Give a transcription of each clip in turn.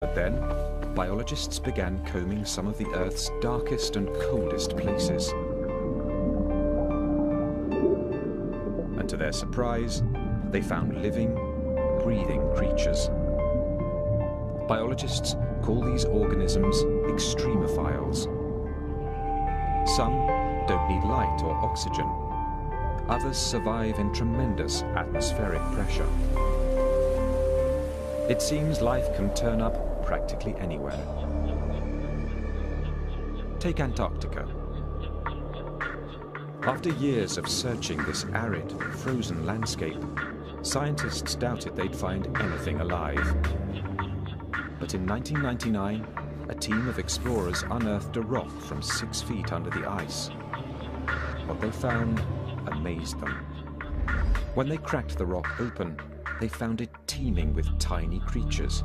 But then, biologists began combing some of the Earth's darkest and coldest places. And to their surprise, they found living, breathing creatures. Biologists call these organisms extremophiles. Some don't need light or oxygen. Others survive in tremendous atmospheric pressure. It seems life can turn up practically anywhere. Take Antarctica. After years of searching this arid, frozen landscape, scientists doubted they'd find anything alive. But in 1999, a team of explorers unearthed a rock from 6 feet under the ice. What they found amazed them. When they cracked the rock open, they found it teeming with tiny creatures.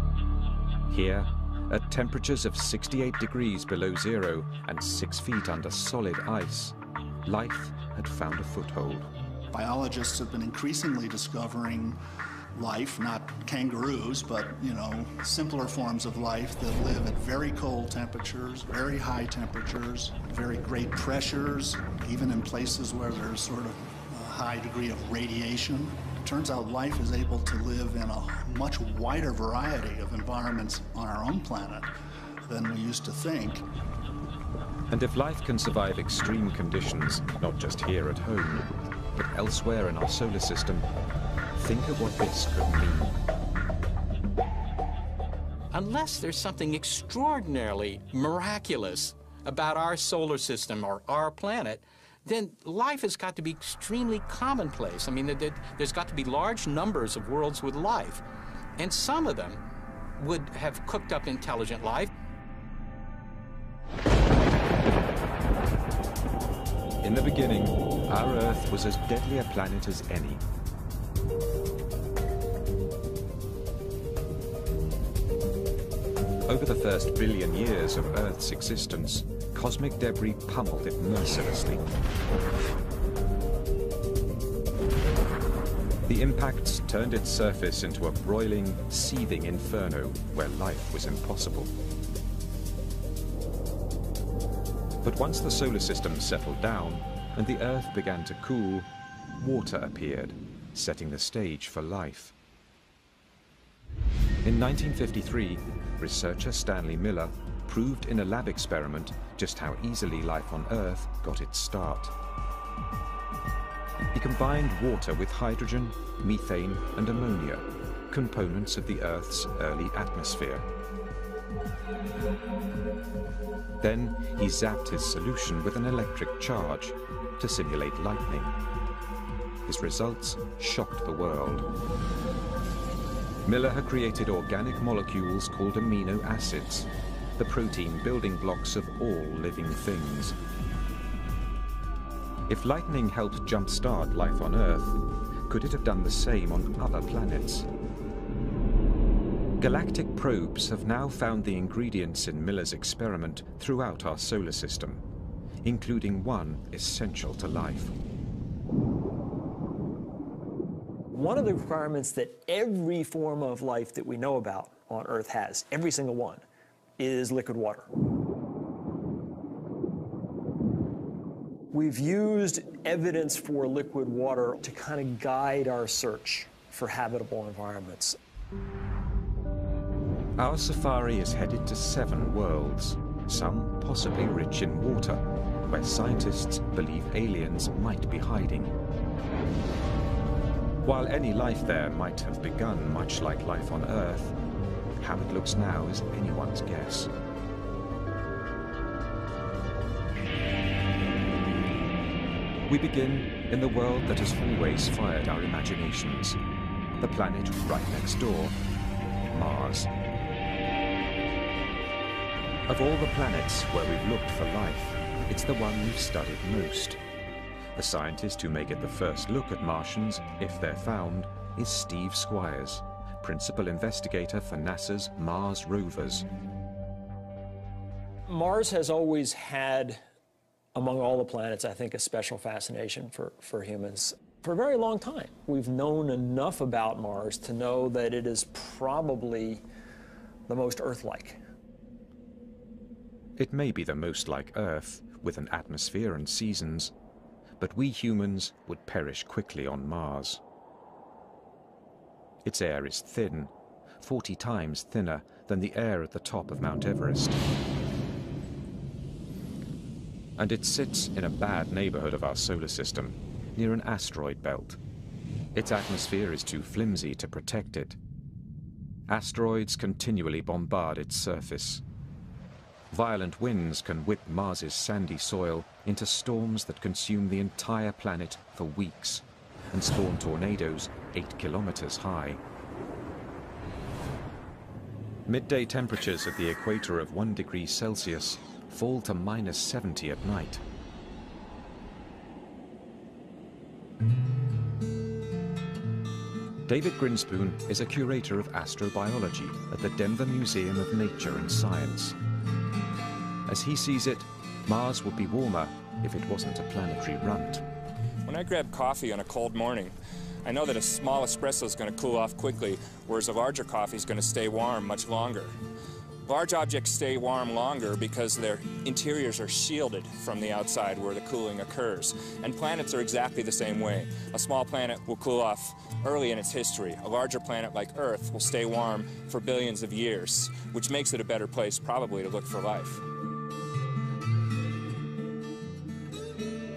Here, at temperatures of 68 degrees below zero and 6 feet under solid ice, life had found a foothold. Biologists have been increasingly discovering life, not kangaroos, but, simpler forms of life that live at very cold temperatures, very high temperatures, very great pressures, even in places where there's sort of a high degree of radiation. It turns out life is able to live in a much wider variety of environments on our own planet than we used to think. And if life can survive extreme conditions, not just here at home, but elsewhere in our solar system, think of what this could mean. Unless there's something extraordinarily miraculous about our solar system or our planet, then life has got to be extremely commonplace. I mean, there's got to be large numbers of worlds with life, and some of them would have cooked up intelligent life. In the beginning, our Earth was as deadly a planet as any. Over the first billion years of Earth's existence, cosmic debris pummeled it mercilessly. The impacts turned its surface into a broiling, seething inferno where life was impossible. But once the solar system settled down and the Earth began to cool, water appeared, setting the stage for life. In 1953, researcher Stanley Miller proved in a lab experiment just how easily life on Earth got its start. He combined water with hydrogen, methane, and ammonia, components of the Earth's early atmosphere. Then he zapped his solution with an electric charge to simulate lightning. His results shocked the world. Miller had created organic molecules called amino acids, the protein building blocks of all living things. If lightning helped jumpstart life on Earth, could it have done the same on other planets? Galactic probes have now found the ingredients in Miller's experiment throughout our solar system, including one essential to life. One of the requirements that every form of life that we know about on Earth has, every single one, is liquid water. We've used evidence for liquid water to kind of guide our search for habitable environments. Our safari is headed to 7 worlds, some possibly rich in water, where scientists believe aliens might be hiding. While any life there might have begun much like life on Earth, how it looks now is anyone's guess. We begin in the world that has always fired our imaginations, the planet right next door, Mars. Of all the planets where we've looked for life, it's the one we've studied most. The scientist who may get the first look at Martians, if they're found, is Steve Squyres, principal investigator for NASA's Mars rovers. Mars has always had, among all the planets, I think, a special fascination for humans. For a very long time, we've known enough about Mars to know that it is probably the most Earth-like. It may be the most like Earth, with an atmosphere and seasons, but we humans would perish quickly on Mars. Its air is thin, 40 times thinner than the air at the top of Mount Everest. And it sits in a bad neighborhood of our solar system, near an asteroid belt. Its atmosphere is too flimsy to protect it. Asteroids continually bombard its surface. Violent winds can whip Mars's sandy soil into storms that consume the entire planet for weeks and spawn tornadoes 8 kilometers high. Midday temperatures at the equator of 1 degree Celsius fall to -70 at night. David Grinspoon is a curator of astrobiology at the Denver Museum of Nature and Science. As he sees it, Mars would be warmer if it wasn't a planetary runt. When I grab coffee on a cold morning, I know that a small espresso is going to cool off quickly, whereas a larger coffee is going to stay warm much longer. Large objects stay warm longer because their interiors are shielded from the outside where the cooling occurs. And planets are exactly the same way. A small planet will cool off early in its history. A larger planet like Earth will stay warm for billions of years, which makes it a better place probably to look for life.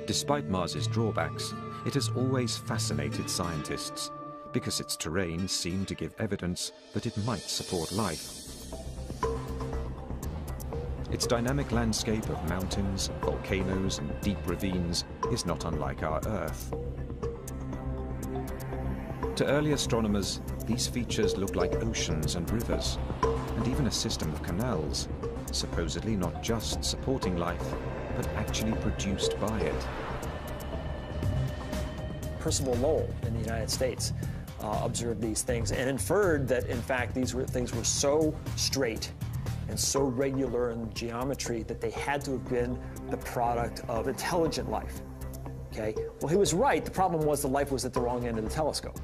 Despite Mars's drawbacks, it has always fascinated scientists because its terrain seemed to give evidence that it might support life. Its dynamic landscape of mountains, volcanoes, and deep ravines is not unlike our Earth. To early astronomers, these features look like oceans and rivers, and even a system of canals, supposedly not just supporting life, but actually produced by it. Percival Lowell in the United States observed these things and inferred that, in fact, these things were so straight and so regular in geometry that they had to have been the product of intelligent life. Okay? Well, he was right. The problem was the life was at the wrong end of the telescope.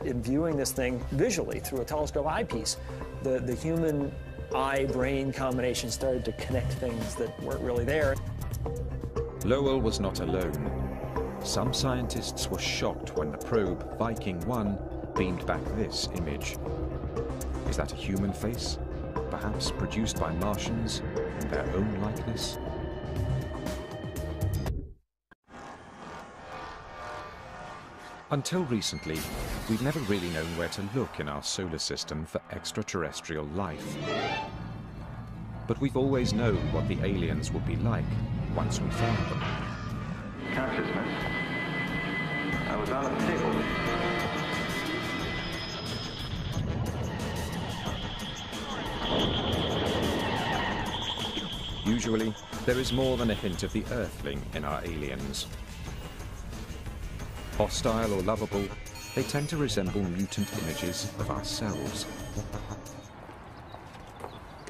In viewing this thing visually through a telescope eyepiece, the human eye-brain combination started to connect things that weren't really there. Lowell was not alone. Some scientists were shocked when the probe Viking 1 beamed back this image. Is that a human face? Perhaps produced by Martians in their own likeness? Until recently, we'd never really known where to look in our solar system for extraterrestrial life. But we've always known what the aliens would be like once we found them. Consciousness. I was on a table. Usually, there is more than a hint of the Earthling in our aliens. Hostile or lovable, they tend to resemble mutant images of ourselves.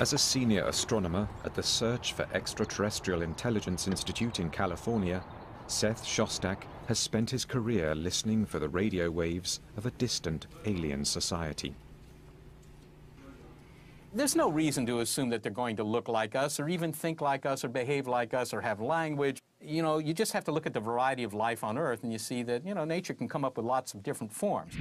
As a senior astronomer at the Search for Extraterrestrial Intelligence Institute in California, Seth Shostak has spent his career listening for the radio waves of a distant alien society. There's no reason to assume that they're going to look like us or even think like us or behave like us or have language. You know, you just have to look at the variety of life on Earth and you see that, you know, nature can come up with lots of different forms.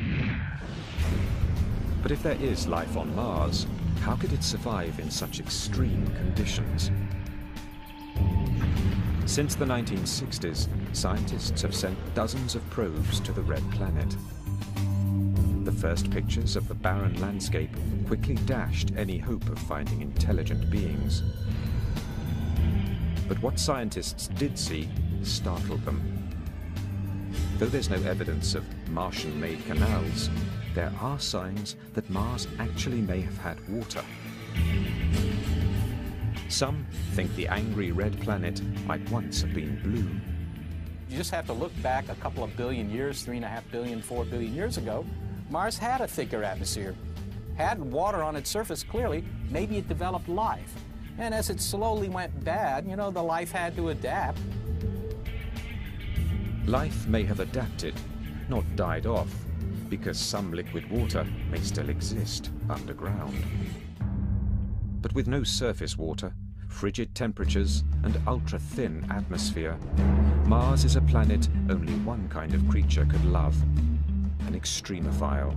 But if there is life on Mars, how could it survive in such extreme conditions? Since the 1960s, scientists have sent dozens of probes to the Red Planet. The first pictures of the barren landscape quickly dashed any hope of finding intelligent beings. But what scientists did see startled them. Though there's no evidence of Martian-made canals, there are signs that Mars actually may have had water. Some think the angry red planet might once have been blue. You just have to look back a couple of billion years, 3.5 billion, 4 billion years ago. Mars had a thicker atmosphere, had water on its surface clearly. Maybe it developed life. And as it slowly went bad, you know, the life had to adapt. Life may have adapted, not died off, because some liquid water may still exist underground. But with no surface water, frigid temperatures, and ultra-thin atmosphere, Mars is a planet only one kind of creature could love, an extremophile.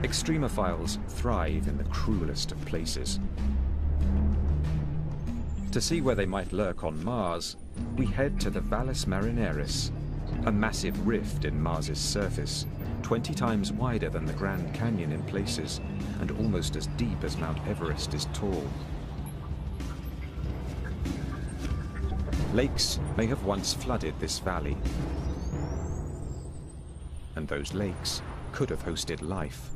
Extremophiles thrive in the cruelest of places. To see where they might lurk on Mars, we head to the Valles Marineris, a massive rift in Mars's surface, 20 times wider than the Grand Canyon in places, and almost as deep as Mount Everest is tall. Lakes may have once flooded this valley, and those lakes could have hosted life.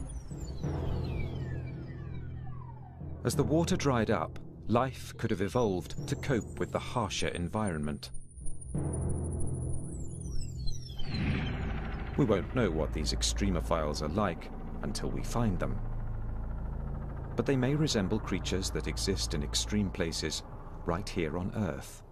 As the water dried up, life could have evolved to cope with the harsher environment. We won't know what these extremophiles are like until we find them. But they may resemble creatures that exist in extreme places right here on Earth.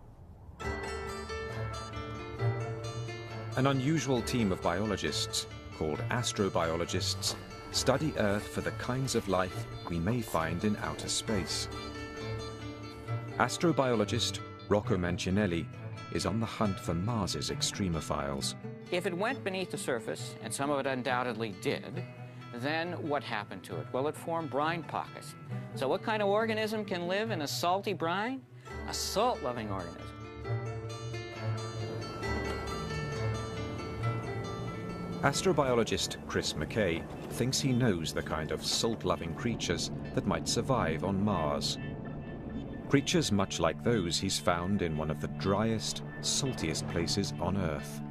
An unusual team of biologists, called astrobiologists, study Earth for the kinds of life we may find in outer space. Astrobiologist Rocco Mancinelli is on the hunt for Mars's extremophiles. If it went beneath the surface, and some of it undoubtedly did, then what happened to it? Well, it formed brine pockets. So what kind of organism can live in a salty brine? A salt-loving organism. Astrobiologist Chris McKay thinks he knows the kind of salt-loving creatures that might survive on Mars. Creatures much like those he's found in one of the driest, saltiest places on Earth.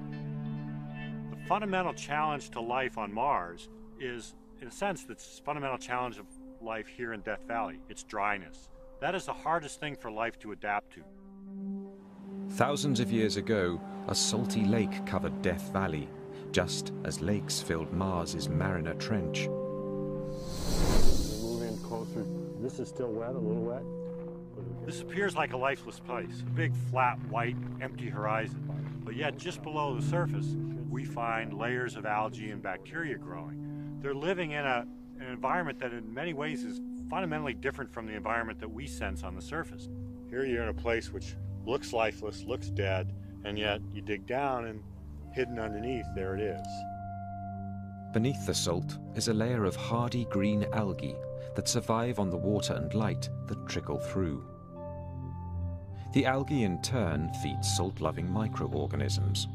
The fundamental challenge to life on Mars is, in a sense, the fundamental challenge of life here in Death Valley. It's dryness. That is the hardest thing for life to adapt to. Thousands of years ago, a salty lake covered Death Valley, just as lakes filled Mars's Mariner Trench. Move in closer. This is still wet, a little wet. This appears like a lifeless place, a big, flat, white, empty horizon. But yet, just below the surface, we find layers of algae and bacteria growing. They're living in an environment that in many ways is fundamentally different from the environment that we sense on the surface. Here you're in a place which looks lifeless, looks dead, and yet you dig down and hidden underneath, there it is. Beneath the salt is a layer of hardy green algae that survive on the water and light that trickle through. The algae in turn feeds salt-loving microorganisms.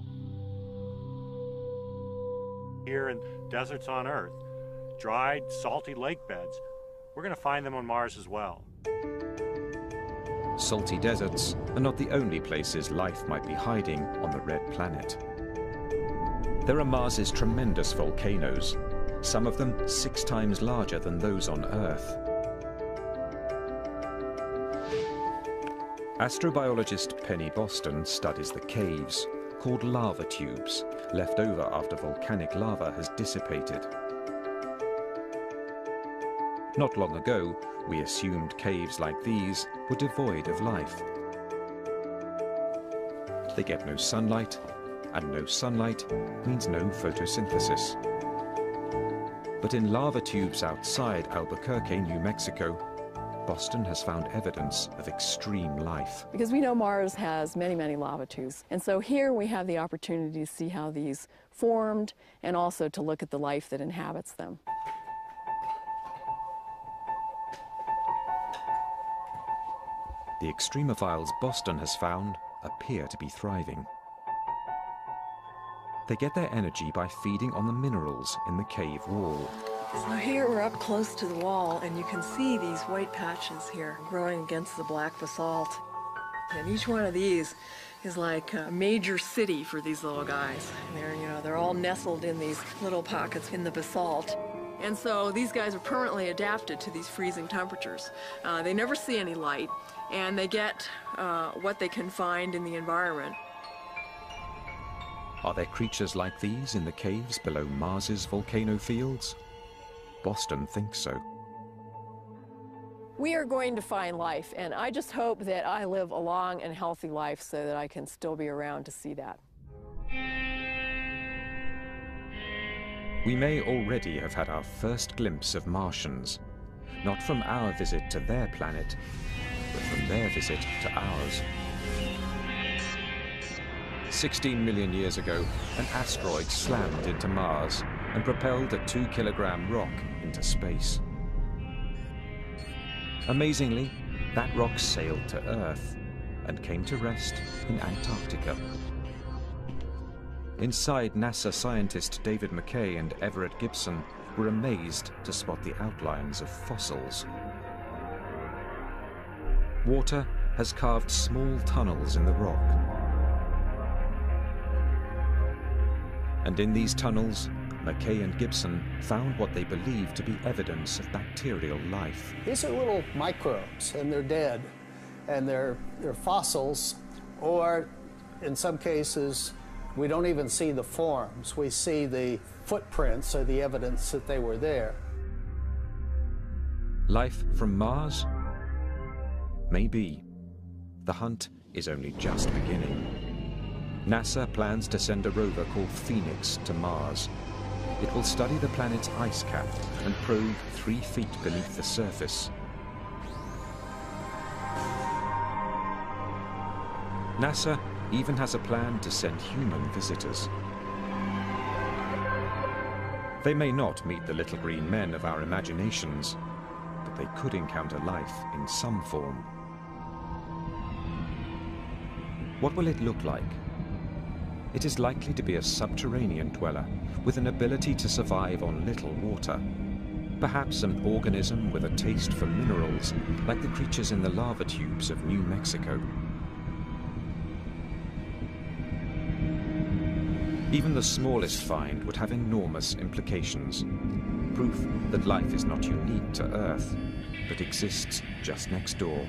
Here in deserts on Earth, dried, salty lake beds, we're going to find them on Mars as well. Salty deserts are not the only places life might be hiding on the red planet. There are Mars's tremendous volcanoes, some of them 6 times larger than those on Earth. Astrobiologist Penny Boston studies the caves, called lava tubes, left over after volcanic lava has dissipated. Not long ago, we assumed caves like these were devoid of life. They get no sunlight, and no sunlight means no photosynthesis. But in lava tubes outside Albuquerque, New Mexico, Boston has found evidence of extreme life. Because we know Mars has many, many lava tubes. And so here we have the opportunity to see how these formed and also to look at the life that inhabits them. The extremophiles Boston has found appear to be thriving. They get their energy by feeding on the minerals in the cave wall. So here we're up close to the wall, and you can see these white patches here growing against the black basalt. And each one of these is like a major city for these little guys. They're all nestled in these little pockets in the basalt. And so these guys are permanently adapted to these freezing temperatures. They never see any light, and they get what they can find in the environment. Are there creatures like these in the caves below Mars's volcano fields? Boston thinks so. We are going to find life, and I just hope that I live a long and healthy life so that I can still be around to see that. We may already have had our first glimpse of Martians, not from our visit to their planet, but from their visit to ours. 16 million years ago, an asteroid slammed into Mars and propelled a 2-kilogram rock into space. Amazingly, that rock sailed to Earth and came to rest in Antarctica. Inside, NASA scientist David McKay and Everett Gibson were amazed to spot the outlines of fossils. Water has carved small tunnels in the rock. And in these tunnels, McKay and Gibson found what they believed to be evidence of bacterial life. These are little microbes, and they're dead, and they're fossils, or in some cases, we don't even see the forms. We see the footprints or the evidence that they were there. Life from Mars? Maybe. The hunt is only just beginning. NASA plans to send a rover called Phoenix to Mars. It will study the planet's ice cap and probe 3 feet beneath the surface. NASA even has a plan to send human visitors. They may not meet the little green men of our imaginations, but they could encounter life in some form. What will it look like? It is likely to be a subterranean dweller with an ability to survive on little water. Perhaps an organism with a taste for minerals, like the creatures in the lava tubes of New Mexico. Even the smallest find would have enormous implications. Proof that life is not unique to Earth, but exists just next door.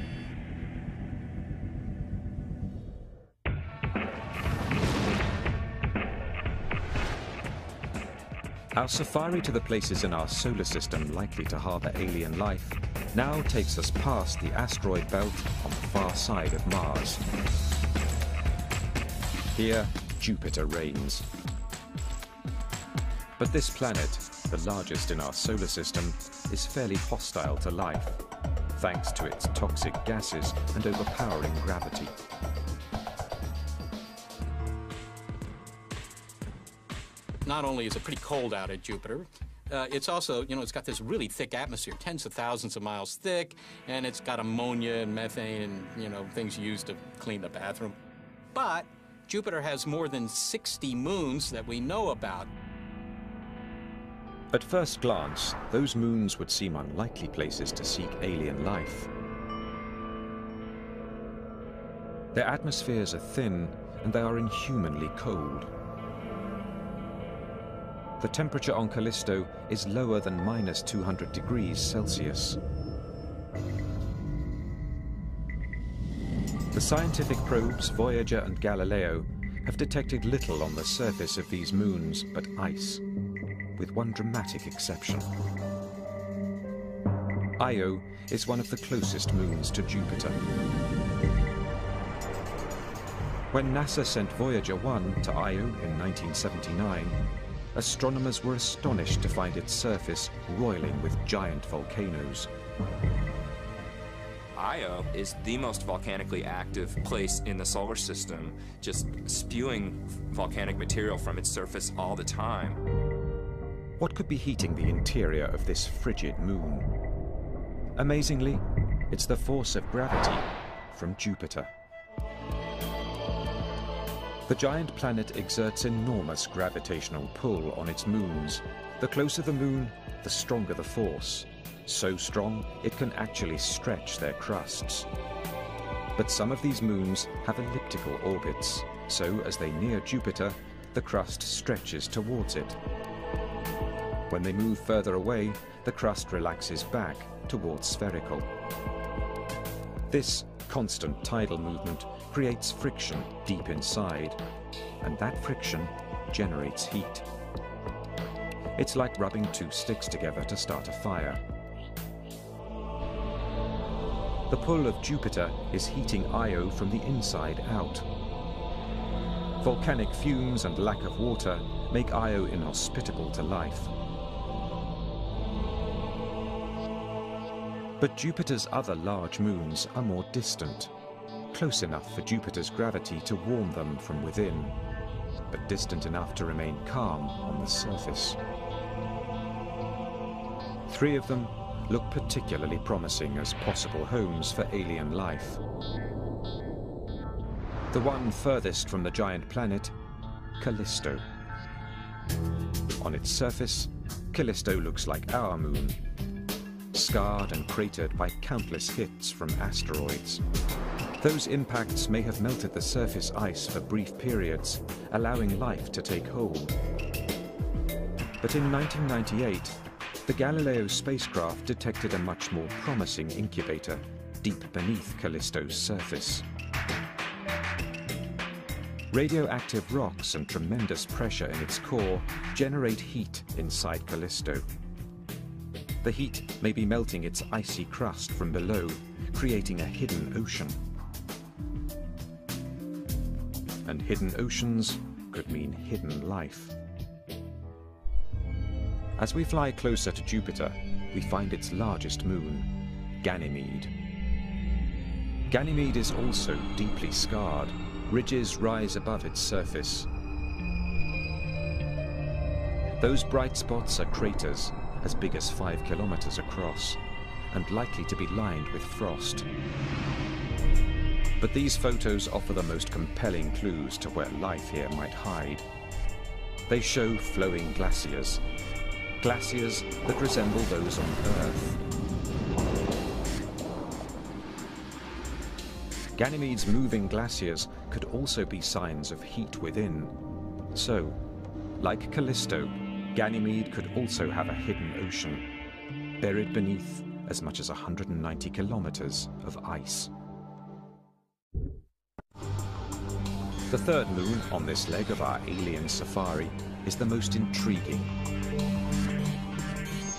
Our safari to the places in our solar system likely to harbor alien life now takes us past the asteroid belt on the far side of Mars. Here, Jupiter reigns. But this planet, the largest in our solar system, is fairly hostile to life, thanks to its toxic gases and overpowering gravity. Not only is it pretty cold out at Jupiter, it's also, it's got this really thick atmosphere, tens of thousands of miles thick, and it's got ammonia and methane and, things used to clean the bathroom. But Jupiter has more than 60 moons that we know about. At first glance, those moons would seem unlikely places to seek alien life. Their atmospheres are thin, and they are inhumanly cold. The temperature on Callisto is lower than -200 degrees Celsius. The scientific probes Voyager and Galileo have detected little on the surface of these moons but ice, with one dramatic exception. Io is one of the closest moons to Jupiter. When NASA sent Voyager 1 to Io in 1979, astronomers were astonished to find its surface roiling with giant volcanoes. Io is the most volcanically active place in the solar system, just spewing volcanic material from its surface all the time. What could be heating the interior of this frigid moon? Amazingly, it's the force of gravity from Jupiter. The giant planet exerts enormous gravitational pull on its moons. The closer the moon, the stronger the force. So strong, it can actually stretch their crusts. But some of these moons have elliptical orbits, so as they near Jupiter, the crust stretches towards it. When they move further away, the crust relaxes back towards spherical. This constant tidal movement creates friction deep inside, and that friction generates heat. It's like rubbing two sticks together to start a fire. The pull of Jupiter is heating Io from the inside out. Volcanic fumes and lack of water make Io inhospitable to life. But Jupiter's other large moons are more distant, close enough for Jupiter's gravity to warm them from within, but distant enough to remain calm on the surface. 3 of them look particularly promising as possible homes for alien life. The one furthest from the giant planet, Callisto. On its surface, Callisto looks like our moon, scarred and cratered by countless hits from asteroids. Those impacts may have melted the surface ice for brief periods, allowing life to take hold. But in 1998, the Galileo spacecraft detected a much more promising incubator deep beneath Callisto's surface. Radioactive rocks and tremendous pressure in its core generate heat inside Callisto. The heat may be melting its icy crust from below, creating a hidden ocean. And hidden oceans could mean hidden life. As we fly closer to Jupiter, we find its largest moon, Ganymede. Ganymede is also deeply scarred. Ridges rise above its surface. Those bright spots are craters as big as 5 kilometers across and likely to be lined with frost. But these photos offer the most compelling clues to where life here might hide. They show flowing glaciers, glaciers that resemble those on Earth. Ganymede's moving glaciers could also be signs of heat within. So, like Callisto, Ganymede could also have a hidden ocean, buried beneath as much as 190 kilometers of ice. The third moon on this leg of our alien safari is the most intriguing.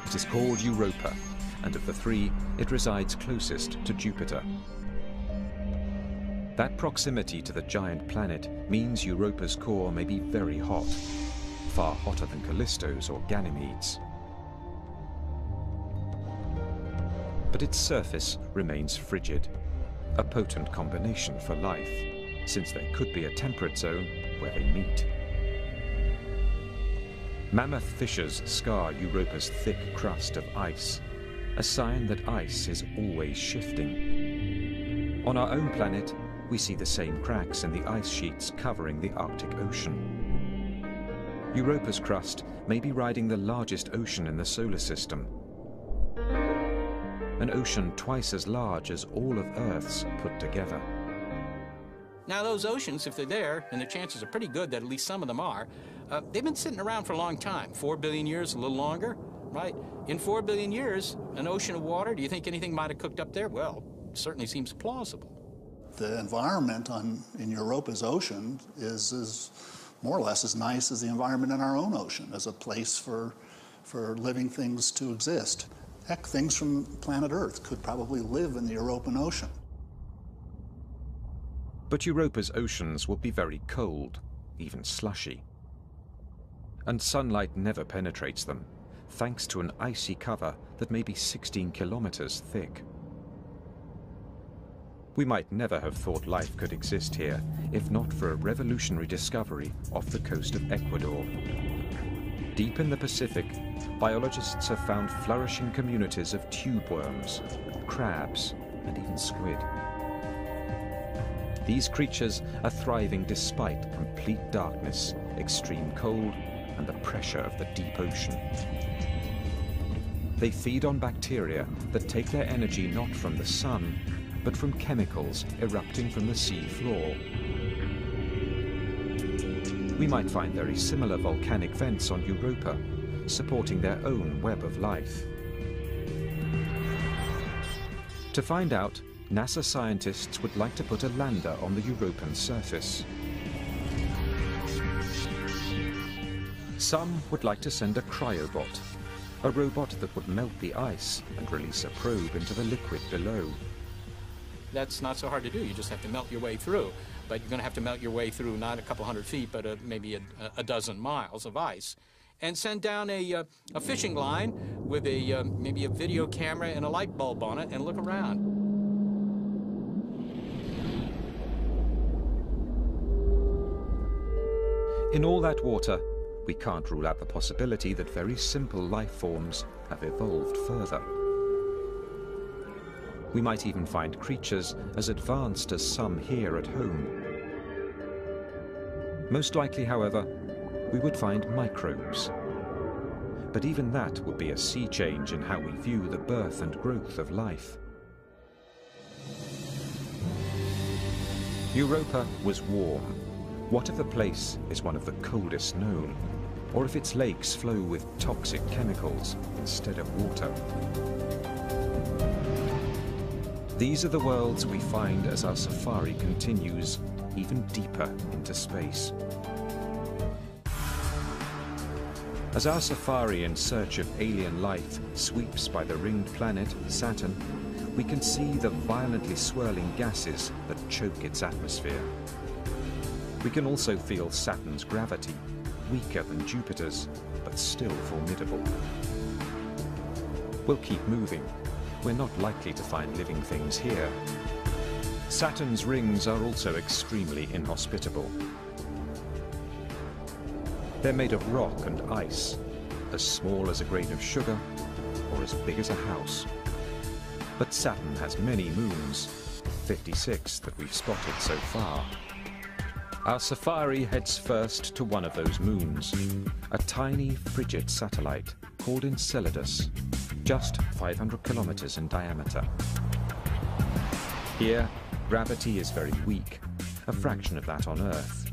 It is called Europa, and of the 3, it resides closest to Jupiter. That proximity to the giant planet means Europa's core may be very hot, far hotter than Callisto's or Ganymede's. But its surface remains frigid, a potent combination for life, since there could be a temperate zone where they meet. Mammoth fissures scar Europa's thick crust of ice, a sign that ice is always shifting. On our own planet, we see the same cracks in the ice sheets covering the Arctic Ocean. Europa's crust may be riding the largest ocean in the solar system, an ocean twice as large as all of Earth's put together. Now, those oceans, if they're there, and the chances are pretty good that at least some of them are, they've been sitting around for a long time, 4 billion years, a little longer, right? In 4 billion years, an ocean of water, do you think anything might have cooked up there? Well, it certainly seems plausible. The environment in Europa's ocean is more or less as nice as the environment in our own ocean, as a place for living things to exist. Heck, things from planet Earth could probably live in the European Ocean. But Europa's oceans will be very cold, even slushy. And sunlight never penetrates them, thanks to an icy cover that may be 16 kilometers thick. We might never have thought life could exist here if not for a revolutionary discovery off the coast of Ecuador. Deep in the Pacific, biologists have found flourishing communities of tube worms, crabs, and even squid. These creatures are thriving despite complete darkness, extreme cold, and the pressure of the deep ocean. They feed on bacteria that take their energy not from the sun, but from chemicals erupting from the sea floor. We might find very similar volcanic vents on Europa, supporting their own web of life. To find out, NASA scientists would like to put a lander on the European surface. Some would like to send a cryobot, a robot that would melt the ice and release a probe into the liquid below. That's not so hard to do. You just have to melt your way through. but you're going to have to melt your way through not a couple hundred feet, but maybe a dozen miles of ice, and send down a fishing line with maybe a video camera and a light bulb on it and look around. In all that water, we can't rule out the possibility that very simple life forms have evolved further. We might even find creatures as advanced as some here at home. Most likely, however, we would find microbes. But even that would be a sea change in how we view the birth and growth of life. Europa was warm. What if the place is one of the coldest known? Or if its lakes flow with toxic chemicals instead of water? These are the worlds we find as our safari continues even deeper into space. As our safari in search of alien life sweeps by the ringed planet, Saturn, we can see the violently swirling gases that choke its atmosphere. We can also feel Saturn's gravity, weaker than Jupiter's, but still formidable. We'll keep moving. We're not likely to find living things here. Saturn's rings are also extremely inhospitable. They're made of rock and ice, as small as a grain of sugar or as big as a house. But Saturn has many moons, 56 that we've spotted so far. Our safari heads first to one of those moons, a tiny frigid satellite called Enceladus, just 500 kilometers in diameter. Here, gravity is very weak, a fraction of that on Earth.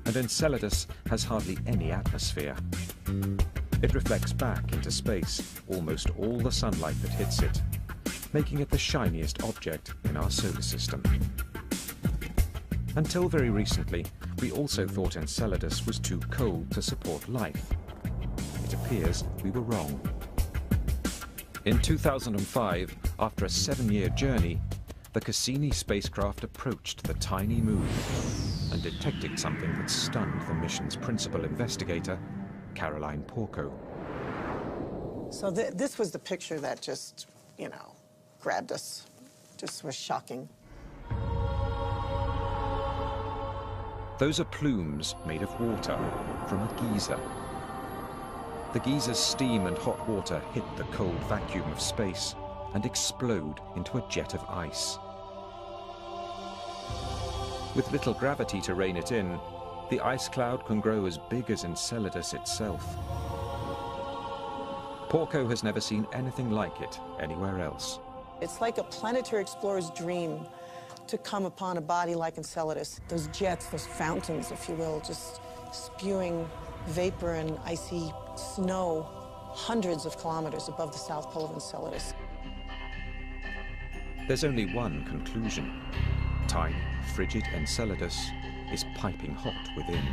And Enceladus has hardly any atmosphere. It reflects back into space almost all the sunlight that hits it, making it the shiniest object in our solar system. Until very recently, we also thought Enceladus was too cold to support life. It appears we were wrong. In 2005, after a 7-year journey, the Cassini spacecraft approached the tiny moon and detected something that stunned the mission's principal investigator, Caroline Porco. So this was the picture that just, grabbed us. Just was shocking. Those are plumes made of water from a geyser. The geyser's steam and hot water hit the cold vacuum of space and explode into a jet of ice. With little gravity to rein it in, the ice cloud can grow as big as Enceladus itself. Porco has never seen anything like it anywhere else. It's like a planetary explorer's dream to come upon a body like Enceladus. Those jets, those fountains, if you will, just spewing vapor and icy snow hundreds of kilometers above the south pole of Enceladus. There's only one conclusion. Tiny, frigid Enceladus is piping hot within.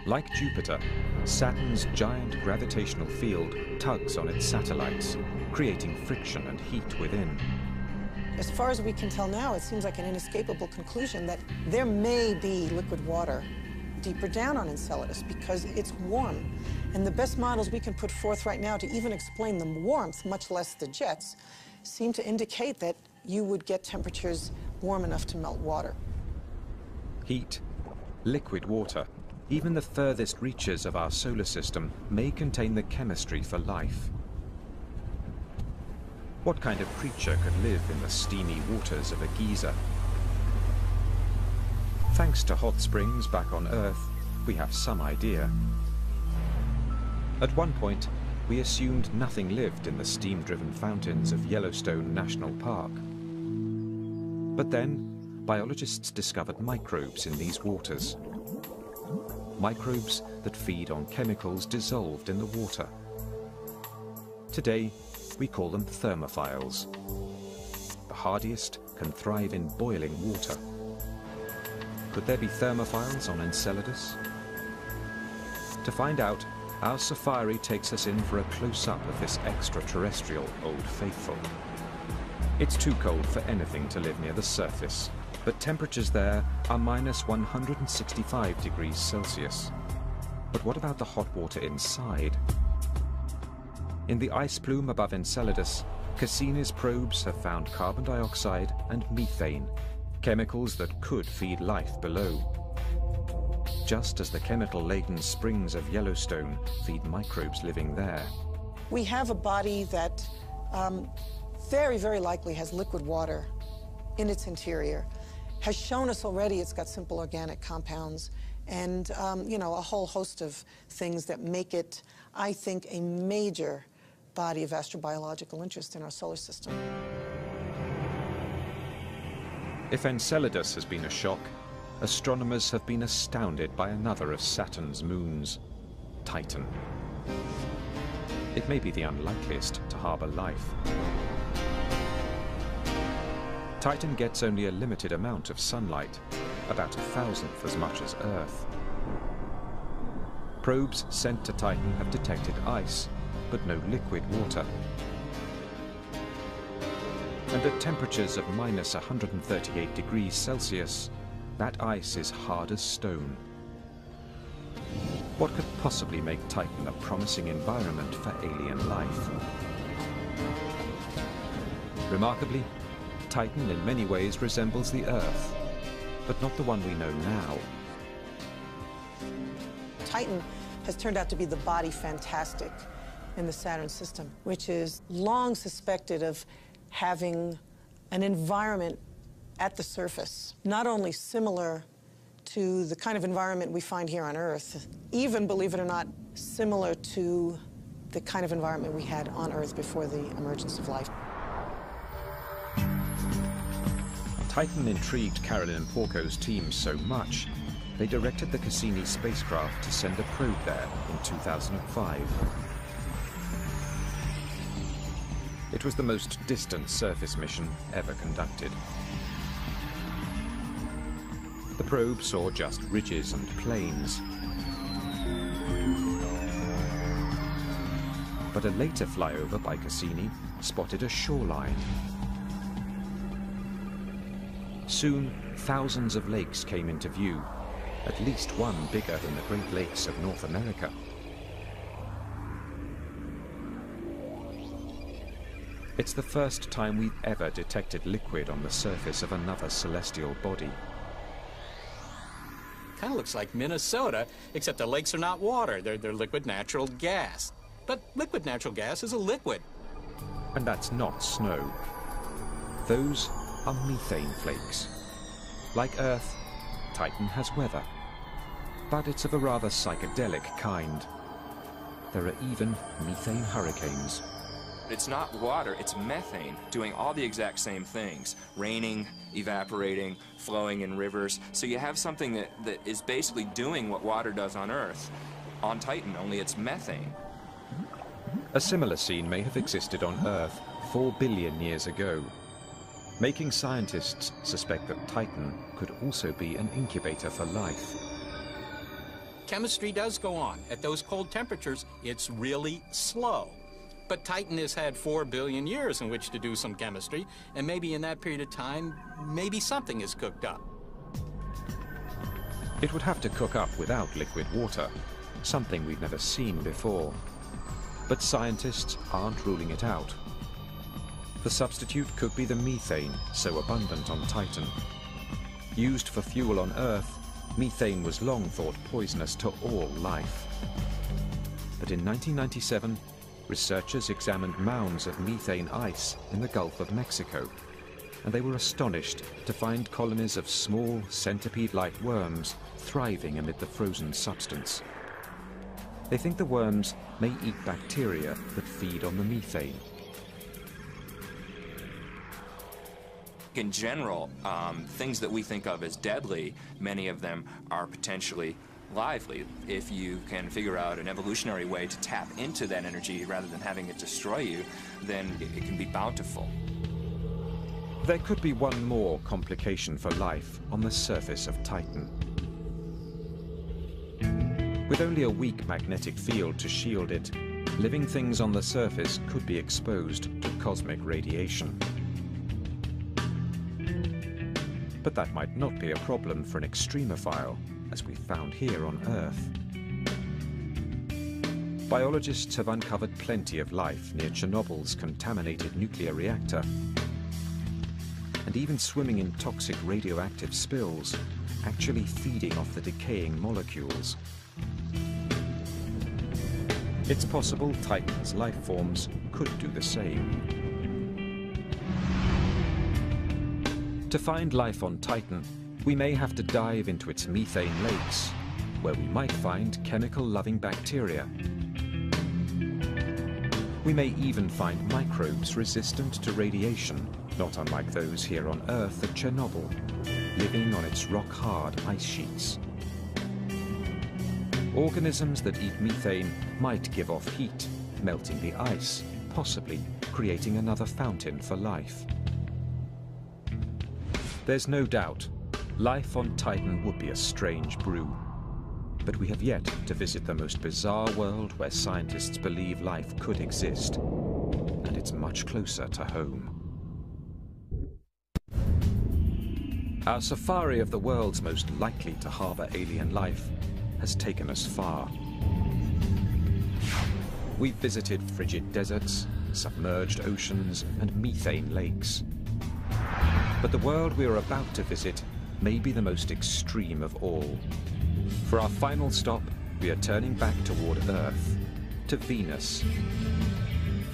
Like Jupiter, Saturn's giant gravitational field tugs on its satellites, creating friction and heat within. As far as we can tell now, it seems like an inescapable conclusion that there may be liquid water deeper down on Enceladus because it's warm. And the best models we can put forth right now to even explain the warmth, much less the jets, seem to indicate that you would get temperatures warm enough to melt water. Heat, liquid water, even the furthest reaches of our solar system may contain the chemistry for life. What kind of creature could live in the steamy waters of a geyser? Thanks to hot springs back on Earth, we have some idea. At one point, we assumed nothing lived in the steam-driven fountains of Yellowstone National Park. But then, biologists discovered microbes in these waters. Microbes that feed on chemicals dissolved in the water. Today, we call them thermophiles. The hardiest can thrive in boiling water. Could there be thermophiles on Enceladus? To find out, our safari takes us in for a close-up of this extraterrestrial Old Faithful. It's too cold for anything to live near the surface, but temperatures there are minus 165 degrees Celsius. But what about the hot water inside? In the ice plume above Enceladus, Cassini's probes have found carbon dioxide and methane, chemicals that could feed life below. Just as the chemical-laden springs of Yellowstone feed microbes living there. We have a body that very, very likely has liquid water in its interior, has shown us already it's got simple organic compounds and, you know, a whole host of things that make it, I think, a major body of astrobiological interest in our solar system. If Enceladus has been a shock, astronomers have been astounded by another of Saturn's moons, Titan. It may be the unlikeliest to harbor life. Titan gets only a limited amount of sunlight, about 1,000th as much as Earth. Probes sent to Titan have detected ice, but no liquid water. And at temperatures of minus 138 degrees Celsius, that ice is hard as stone. What could possibly make Titan a promising environment for alien life? Remarkably, Titan in many ways resembles the Earth, but not the one we know now. Titan has turned out to be the body fantastic in the Saturn system, which is long suspected of having an environment at the surface, not only similar to the kind of environment we find here on Earth, even, believe it or not, similar to the kind of environment we had on Earth before the emergence of life. Titan intrigued Carolyn Porco's team so much, they directed the Cassini spacecraft to send a probe there in 2005. It was the most distant surface mission ever conducted. The probe saw just ridges and plains. But a later flyover by Cassini spotted a shoreline. Soon, thousands of lakes came into view, at least one bigger than the Great Lakes of North America. It's the first time we've ever detected liquid on the surface of another celestial body. Kind of looks like Minnesota, except the lakes are not water. They're liquid natural gas. But liquid natural gas is a liquid. And that's not snow. Those are methane flakes. Like Earth, Titan has weather. But it's of a rather psychedelic kind. There are even methane hurricanes. It's not water, it's methane, doing all the exact same things. Raining, evaporating, flowing in rivers. So you have something that is basically doing what water does on Earth. On Titan, only it's methane. A similar scene may have existed on Earth 4 billion years ago, making scientists suspect that Titan could also be an incubator for life. Chemistry does go on. At those cold temperatures, it's really slow. But Titan has had 4 billion years in which to do some chemistry, and maybe in that period of time, maybe something is cooked up. It would have to cook up without liquid water, something we've never seen before. But scientists aren't ruling it out. The substitute could be the methane, so abundant on Titan. Used for fuel on Earth, methane was long thought poisonous to all life. But in 1997, researchers examined mounds of methane ice in the Gulf of Mexico, and they were astonished to find colonies of small centipede-like worms thriving amid the frozen substance. They think the worms may eat bacteria that feed on the methane. In general, things that we think of as deadly, many of them are potentially lively if you can figure out an evolutionary way to tap into that energy rather than having it destroy you. Then it can be bountiful. There could be one more complication for life on the surface of Titan. With only a weak magnetic field to shield it, living things on the surface could be exposed to cosmic radiation. But that might not be a problem for an extremophile, as we found here on Earth. Biologists have uncovered plenty of life near Chernobyl's contaminated nuclear reactor, and even swimming in toxic radioactive spills, actually feeding off the decaying molecules. It's possible Titan's life forms could do the same. To find life on Titan, we may have to dive into its methane lakes, where we might find chemical-loving bacteria. We may even find microbes resistant to radiation, not unlike those here on Earth at Chernobyl, living on its rock-hard ice sheets. Organisms that eat methane might give off heat, melting the ice, possibly creating another fountain for life. There's no doubt, life on Titan would be a strange brew. But we have yet to visit the most bizarre world where scientists believe life could exist, and it's much closer to home. Our safari of the world's most likely to harbor alien life has taken us far. We've visited frigid deserts, submerged oceans, and methane lakes. But the world we are about to visit may be the most extreme of all. For our final stop, we are turning back toward Earth, to Venus,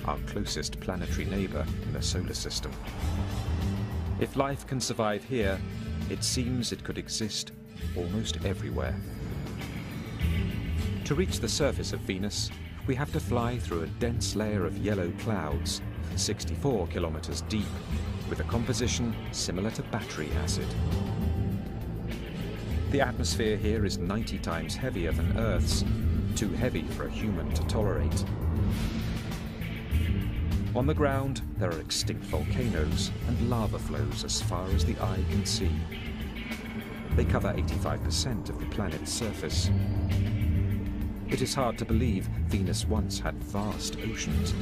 our closest planetary neighbor in the solar system. If life can survive here, it seems it could exist almost everywhere. To reach the surface of Venus, we have to fly through a dense layer of yellow clouds, 64 kilometers deep, with a composition similar to battery acid. The atmosphere here is 90 times heavier than Earth's, too heavy for a human to tolerate. On the ground, there are extinct volcanoes and lava flows as far as the eye can see. They cover 85% of the planet's surface. It is hard to believe Venus once had vast oceans.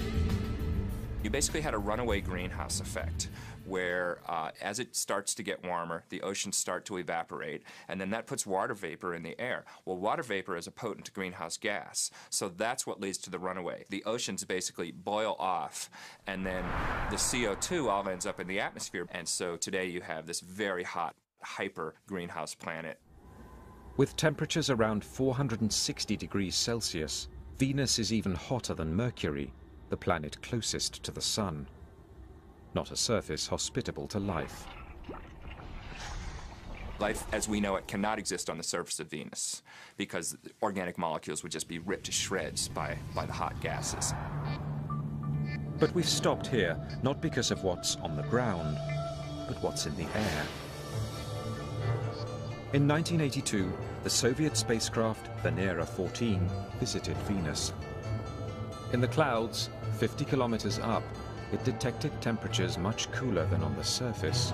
You basically had a runaway greenhouse effect, where as it starts to get warmer, the oceans start to evaporate, and then that puts water vapor in the air. Well, water vapor is a potent greenhouse gas, so that's what leads to the runaway. The oceans basically boil off, and then the CO2 all ends up in the atmosphere, and so today you have this very hot, hyper greenhouse planet. With temperatures around 460 degrees Celsius, Venus is even hotter than Mercury, the planet closest to the Sun. Not a surface hospitable to life. Life as we know it cannot exist on the surface of Venus because organic molecules would just be ripped to shreds by the hot gases. But we've stopped here not because of what's on the ground, but what's in the air. In 1982, the Soviet spacecraft Venera 14 visited Venus. In the clouds, 50 kilometers up, it detected temperatures much cooler than on the surface.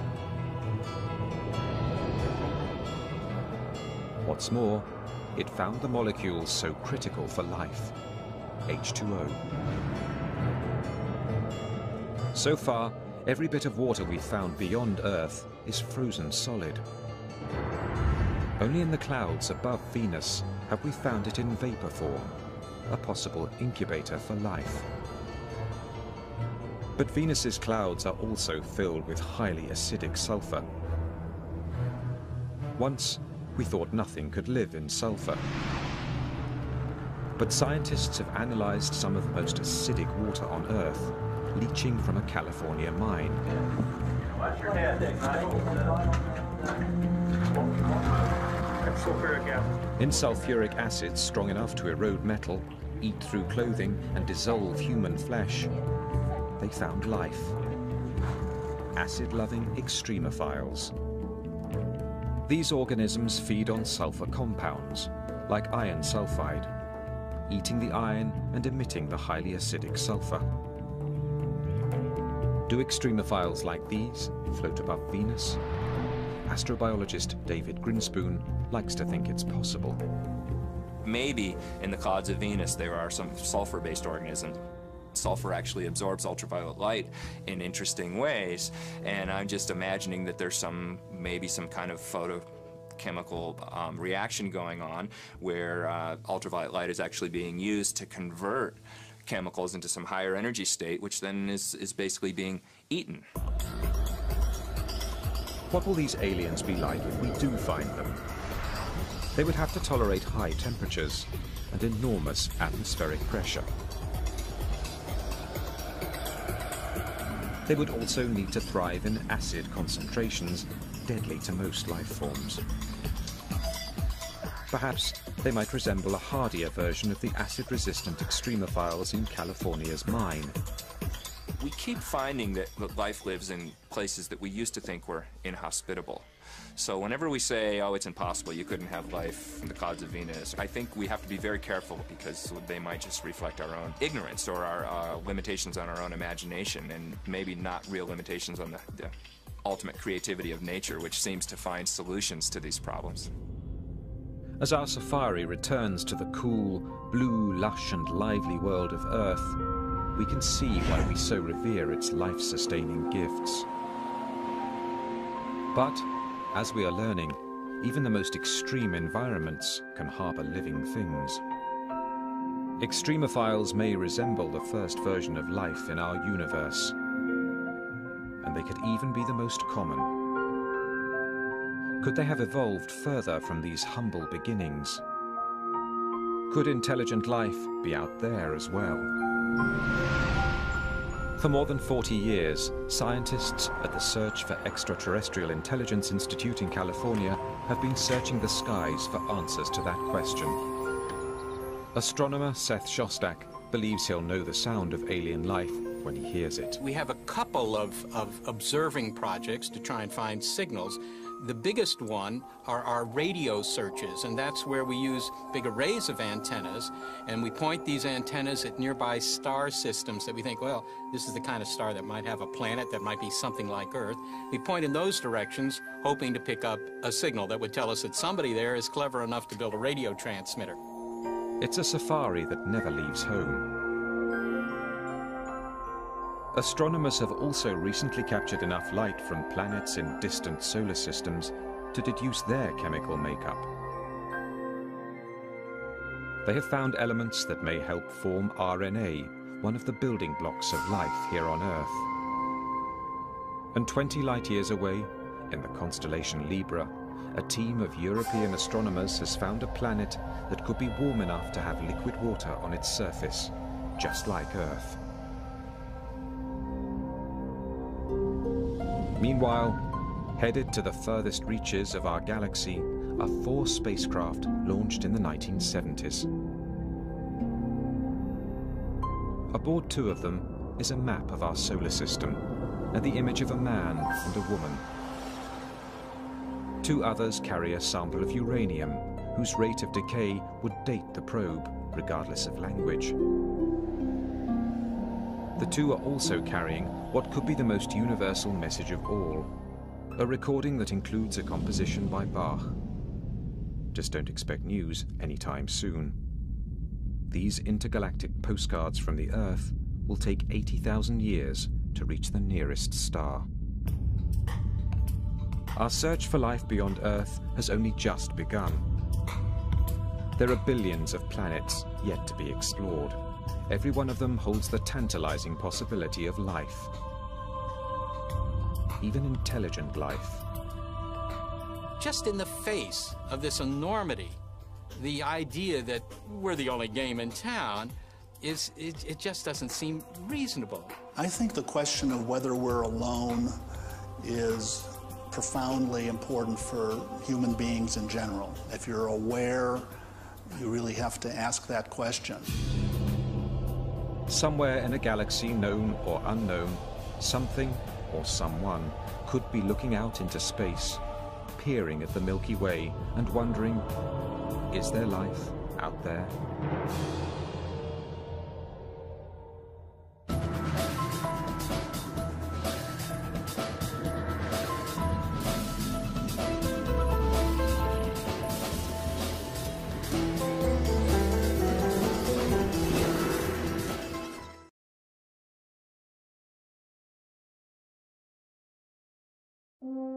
What's more, it found the molecules so critical for life, H2O. So far, every bit of water we've found beyond Earth is frozen solid. Only in the clouds above Venus have we found it in vapor form, a possible incubator for life. But Venus's clouds are also filled with highly acidic sulfur. Once, we thought nothing could live in sulfur. But scientists have analyzed some of the most acidic water on Earth, leaching from a California mine. Watch your head, In sulfuric acid strong enough to erode metal, eat through clothing, and dissolve human flesh, they found life. Acid-loving extremophiles. These organisms feed on sulfur compounds, like iron sulfide, eating the iron and emitting the highly acidic sulfur. Do extremophiles like these float above Venus? Astrobiologist David Grinspoon likes to think it's possible. Maybe in the clouds of Venus there are some sulfur-based organisms. sulfur actually absorbs ultraviolet light in interesting ways, and I'm just imagining that there's maybe some kind of photochemical reaction going on where ultraviolet light is actually being used to convert chemicals into some higher energy state, which then is basically being eaten. What will these aliens be like if we do find them? They would have to tolerate high temperatures and enormous atmospheric pressure. They would also need to thrive in acid concentrations deadly to most life forms. Perhaps they might resemble a hardier version of the acid-resistant extremophiles in California's mine. We keep finding that life lives in places that we used to think were inhospitable. So whenever we say, oh, it's impossible, you couldn't have life in the clouds of Venus, I think we have to be very careful because they might just reflect our own ignorance or our limitations on our own imagination, and maybe not real limitations on the ultimate creativity of nature, which seems to find solutions to these problems. As our safari returns to the cool, blue, lush and lively world of Earth, we can see why we so revere its life-sustaining gifts. But, as we are learning, even the most extreme environments can harbor living things. Extremophiles may resemble the first version of life in our universe, and they could even be the most common. Could they have evolved further from these humble beginnings? Could intelligent life be out there as well? For more than 40 years, scientists at the Search for Extraterrestrial Intelligence Institute in California have been searching the skies for answers to that question. Astronomer Seth Shostak believes he'll know the sound of alien life when he hears it. We have a couple of observing projects to try and find signals. The biggest one are our radio searches, and that's where we use big arrays of antennas, and we point these antennas at nearby star systems that we think, well, this is the kind of star that might have a planet that might be something like Earth. We point in those directions, hoping to pick up a signal that would tell us that somebody there is clever enough to build a radio transmitter. It's a safari that never leaves home. Astronomers have also recently captured enough light from planets in distant solar systems to deduce their chemical makeup. They have found elements that may help form RNA, one of the building blocks of life here on Earth. And 20 light-years away, in the constellation Libra, a team of European astronomers has found a planet that could be warm enough to have liquid water on its surface, just like Earth. Meanwhile, headed to the furthest reaches of our galaxy are 4 spacecraft launched in the 1970s. Aboard 2 of them is a map of our solar system and the image of a man and a woman. 2 others carry a sample of uranium, whose rate of decay would date the probe, regardless of language. The 2 are also carrying what could be the most universal message of all, a recording that includes a composition by Bach. Just don't expect news anytime soon. These intergalactic postcards from the Earth will take 80,000 years to reach the nearest star. Our search for life beyond Earth has only just begun. There are billions of planets yet to be explored. Every one of them holds the tantalizing possibility of life. Even intelligent life. Just in the face of this enormity, the idea that we're the only game in town, it just doesn't seem reasonable. I think the question of whether we're alone is profoundly important for human beings in general. If you're aware, you really have to ask that question. Somewhere in a galaxy known or unknown, something or someone could be looking out into space, peering at the Milky Way and wondering, is there life out there? you.